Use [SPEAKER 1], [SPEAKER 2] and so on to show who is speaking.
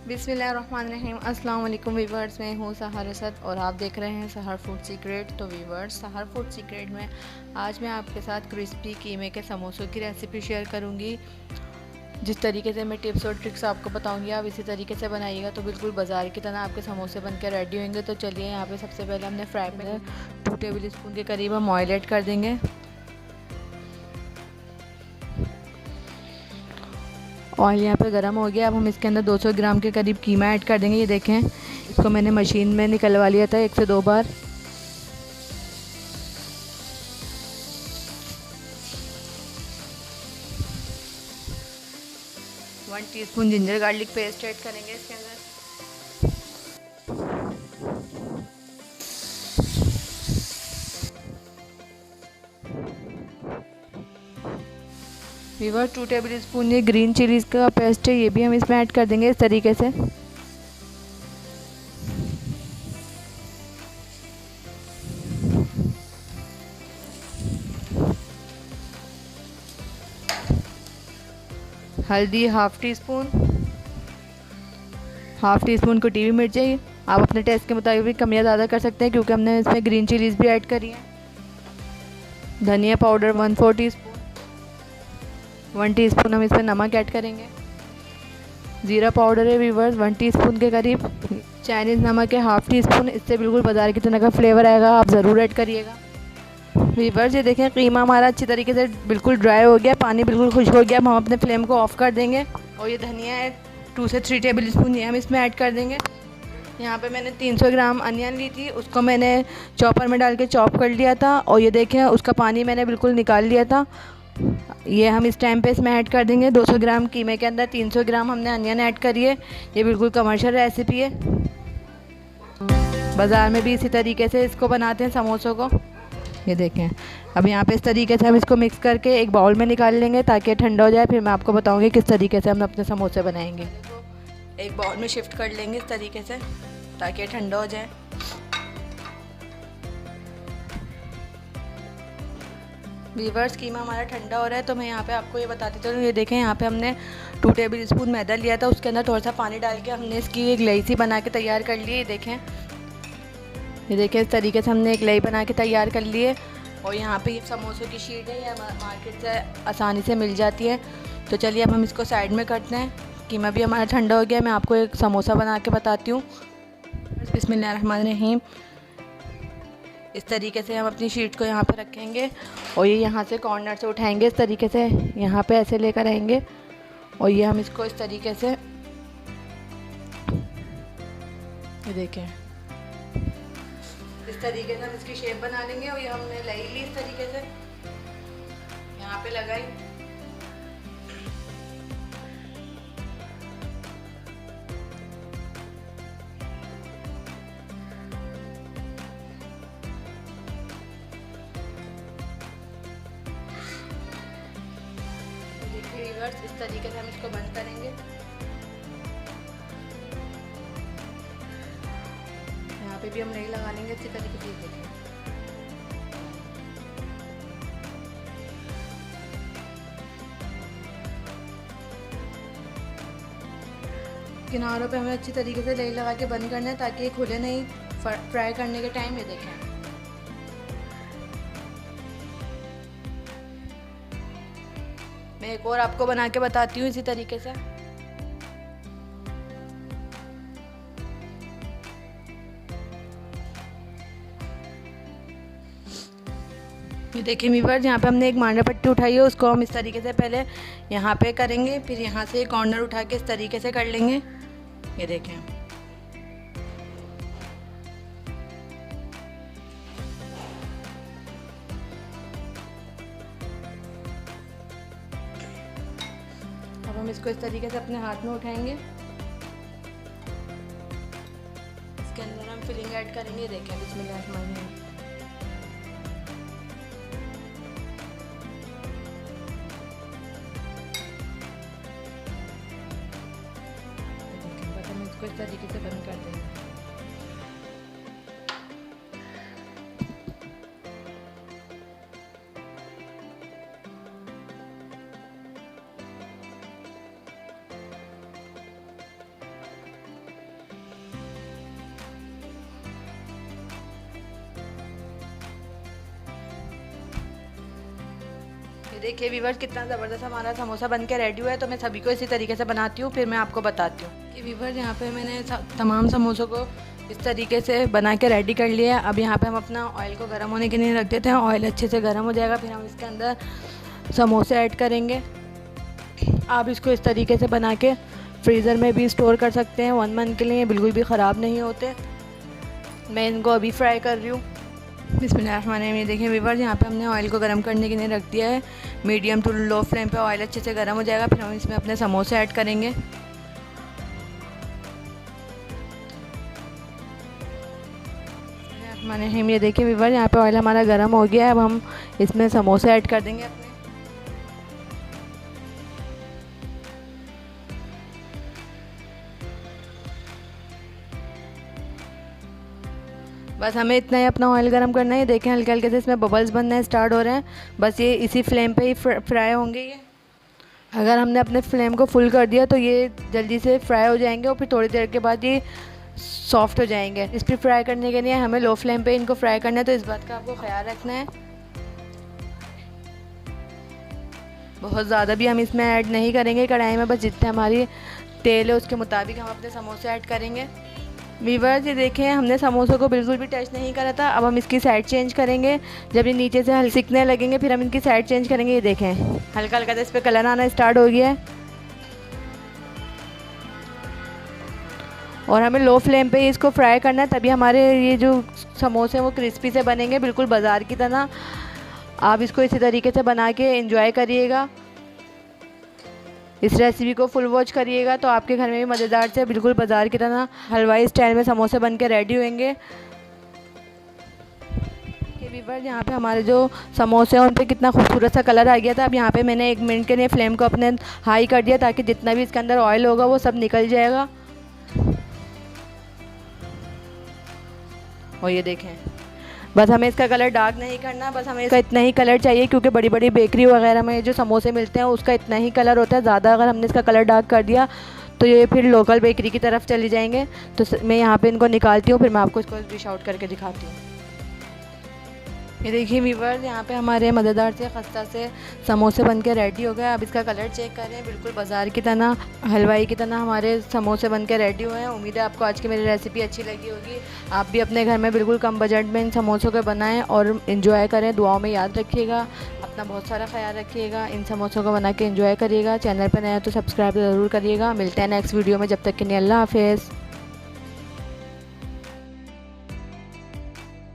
[SPEAKER 1] बिस्मिल्लाहिर्रहमानिर्रहीम। अस्सलाम वालेकुम वीवर्स, मैं हूँ सहर असद और आप देख रहे हैं सहर फूड सीक्रेट। तो वीवर्स, सहर फूड सीक्रेट में आज मैं आपके साथ क्रिस्पी कीमे के समोसों की रेसिपी शेयर करूँगी। जिस तरीके से मैं टिप्स और ट्रिक्स आपको बताऊँगी, आप इसी तरीके से बनाइएगा तो बिल्कुल बाज़ार की तरह आपके समोसे बनकर रेडी होंगे। तो चलिए, यहाँ पर सबसे पहले हमने फ्राई पैन 2 टेबल स्पून के करीब हम ऑयल ऐड कर देंगे। ऑयल यहाँ पे गर्म हो गया। अब हम इसके अंदर 200 ग्राम के करीब कीमा ऐड कर देंगे। ये देखें, इसको मैंने मशीन में निकलवा लिया था 1 से 2 बार। One teaspoon ginger garlic paste add करेंगे इसके अंदर। वीवर 2 टेबल स्पून ये ग्रीन चिलीज़ का पेस्ट है, ये भी हम इसमें ऐड कर देंगे इस तरीके से। हल्दी हाफ़ टी स्पून, कुटी हुई मिर्चें। आप अपने टेस्ट के मुताबिक कम या ज़्यादा कर सकते हैं क्योंकि हमने इसमें ग्रीन चिलीज़ भी ऐड करी है। धनिया पाउडर 1/4 टीस्पून, 1 टीस्पून हम इसमें नमक ऐड करेंगे। ज़ीरा पाउडर है वीवर्स 1 टीस्पून के करीब। चाइनीज़ नमक है हाफ़ टी स्पून, इससे बिल्कुल बाजार की तरह का फ्लेवर आएगा, आप ज़रूर ऐड करिएगा। वीवर्स, ये देखें कीमा हमारा अच्छी तरीके से बिल्कुल ड्राई हो गया, पानी बिल्कुल खुश्क हो गया। अब हम अपने फ्लेम को ऑफ़ कर देंगे और ये धनिया है 2 से 3 टेबल स्पून, ये हम इसमें ऐड कर देंगे। यहाँ पे मैंने 300 ग्राम अनियन ली थी, उसको मैंने चॉपर में डाल के चॉप कर लिया था और ये देखें उसका पानी मैंने बिल्कुल निकाल लिया था। ये हम इस टाइम पे इसमें ऐड कर देंगे। 200 ग्राम कीमे के अंदर 300 ग्राम हमने अनियन ऐड करी है। ये बिल्कुल कमर्शियल रेसिपी है, बाज़ार में भी इसी तरीके से इसको बनाते हैं समोसों को। ये देखें, अब यहाँ पे इस तरीके से हम इसको मिक्स करके एक बाउल में निकाल लेंगे ताकि ठंडा हो जाए। फिर मैं आपको बताऊँगी किस तरीके से हम अपने समोसे बनाएंगे। एक बाउल में शिफ्ट कर लेंगे इस तरीके से ताकि ठंडा हो जाए। वीवर्स, कीमा हमारा ठंडा हो रहा है तो मैं यहाँ पे आपको ये बताती चलूँ। ये देखें, यहाँ पे हमने 2 टेबल स्पून मैदा लिया था, उसके अंदर थोड़ा सा पानी डाल के हमने इसकी एक लेई सी बना के तैयार कर ली है। ये देखें इस तरीके से हमने एक लेई बना के तैयार कर ली है। और यहाँ पे ये समोसों की शीट है, ये मार्केट से आसानी से मिल जाती है। तो चलिए अब हम इसको साइड में करते हैं। कीमा भी हमारा ठंडा हो गया, मैं आपको एक समोसा बना के बताती हूँ। बिस्मिल्लाहिर्रहमानिर्रहीम। इस तरीके से हम अपनी शीट को यहाँ पे रखेंगे और ये यहाँ से कॉर्नर से उठाएंगे इस तरीके से, यहाँ पे ऐसे लेकर आएंगे और ये हम इसको इस तरीके से, ये देखें इस तरीके से हम इसकी शेप बना लेंगे। और ये हमने लाई ली इस तरीके से, यहाँ पे लगाई। वीवर्स, इस तरीके से हम इसको बंद करेंगे। यहाँ पे भी हम नहीं लगा लेंगे अच्छी तरीके से। देखें, किनारों पे हमें अच्छी तरीके से लेई लगा के बंद करना है ताकि ये खुले नहीं फ्राई करने के टाइम। ये देखें, मैं एक और आपको बना के बताती हूँ इसी तरीके से। ये देखिए वीवर्स, यहाँ पे हमने एक मांडा पट्टी उठाई है, उसको हम इस तरीके से पहले यहाँ पे करेंगे, फिर यहाँ से कॉर्नर उठा के इस तरीके से कर लेंगे। ये देखें, अब हम इसको इस तरीके से अपने हाथ में उठाएंगे। इसके अंदर हम फिलिंग ऐड करेंगे। देखें, बिस्मिल्लाहिर्रहमानिर्रहीम। इसको इस तरीके से बंद कर देंगे। देखिए वीवर्स कितना ज़बरदस्त हमारा समोसा बन के रेडी हुआ है। तो मैं सभी को इसी तरीके से बनाती हूँ, फिर मैं आपको बताती हूँ कि वीवर्स यहाँ पे मैंने तमाम समोसों को इस तरीके से बना के रेडी कर लिया है। अब यहाँ पे हम अपना ऑयल को गर्म होने के लिए रख देते हैं। ऑयल अच्छे से गर्म हो जाएगा, फिर हम इसके अंदर समोसे ऐड करेंगे। आप इसको इस तरीके से बना के फ्रीज़र में भी स्टोर कर सकते हैं 1 मंथ के लिए, बिल्कुल भी ख़राब नहीं होते। मैं इनको अभी फ्राई कर रही हूँ। बिस्मिल्लाहिर्रहमानिर्रहीम। देखिए वीवर्स यहाँ पे हमने ऑयल को गर्म करने के लिए रख दिया है। मीडियम टू लो फ्लेम पे ऑयल अच्छे से गर्म हो जाएगा, फिर हम इसमें अपने समोसे ऐड करेंगे। ये देखिए वीवर्स यहाँ पे ऑयल हमारा गर्म हो गया है। अब हम इसमें समोसे ऐड कर देंगे अपने। बस हमें इतना ही अपना ऑयल गरम करना है। देखें हल्के हल्के से इसमें बबल्स बनना स्टार्ट हो रहे हैं। बस ये इसी फ्लेम पे ही फ्राई होंगे ये। अगर हमने अपने फ्लेम को फुल कर दिया तो ये जल्दी से फ्राई हो जाएंगे और फिर थोड़ी देर के बाद ये सॉफ्ट हो जाएंगे। इस पर फ्राई करने के लिए हमें लो फ्लेम पे इनको फ्राई करना है, तो इस बात का आपको ख्याल रखना है। बहुत ज़्यादा भी हम इसमें ऐड नहीं करेंगे कढ़ाई में, बस जितने हमारी तेल है उसके मुताबिक हम अपने समोसे ऐड करेंगे। वीवर्स ये देखें हमने समोसों को बिल्कुल भी टच नहीं करा था। अब हम इसकी साइड चेंज करेंगे। जब ये नीचे से हल्के सिकने लगेंगे फिर हम इनकी साइड चेंज करेंगे। ये देखें हल्का हल्का तो इस पर कलर आना स्टार्ट हो गया है और हमें लो फ्लेम पे इसको फ्राई करना है, तभी हमारे ये जो समोसे हैं वो क्रिस्पी से बनेंगे, बिल्कुल बाज़ार की तरह। आप इसको इसी तरीके से बना के एंजॉय करिएगा। इस रेसिपी को फुल वॉच करिएगा तो आपके घर में भी मज़ेदार से बिल्कुल बाज़ार की तरह हलवाई स्टाइल में समोसे बन के रेडी होंगे। ये वीवर्स यहाँ पे हमारे जो समोसे हैं उन पे कितना खूबसूरत सा कलर आ गया था। अब यहाँ पे मैंने 1 मिनट के लिए फ्लेम को अपने हाई कर दिया ताकि जितना भी इसके अंदर ऑयल होगा वो सब निकल जाएगा। और ये देखें बस हमें इसका कलर डार्क नहीं करना, बस हमें इसका इतना ही कलर चाहिए, क्योंकि बड़ी बड़ी बेकरी वगैरह में जो समोसे मिलते हैं उसका इतना ही कलर होता है। ज़्यादा अगर हमने इसका कलर डार्क कर दिया तो ये फिर लोकल बेकरी की तरफ चली जाएंगे। तो मैं यहाँ पे इनको निकालती हूँ, फिर मैं आपको इसको डिश आउट करके दिखाती हूँ। ये देखिए वीवर्स यहाँ पे हमारे मज़ेदार से खस्ता से समोसे बन के रेडी हो गए। अब इसका कलर चेक करें, बिल्कुल बाज़ार की तरह हलवाई की तरह हमारे समोसे बन के रेडी हुए हैं। उम्मीद है आपको आज की मेरी रेसिपी अच्छी लगी होगी। आप भी अपने घर में बिल्कुल कम बजट में इन समोसों को बनाएं और इन्जॉय करें। दुआओं में याद रखिएगा, अपना बहुत सारा ख्याल रखिएगा। इन समोसों को बना के एंजॉय करिएगा। चैनल पर नया तो सब्सक्राइब ज़रूर करिएगा। मिलते हैं नेक्स्ट वीडियो में, जब तक के लिए अल्लाह हाफ़िज़।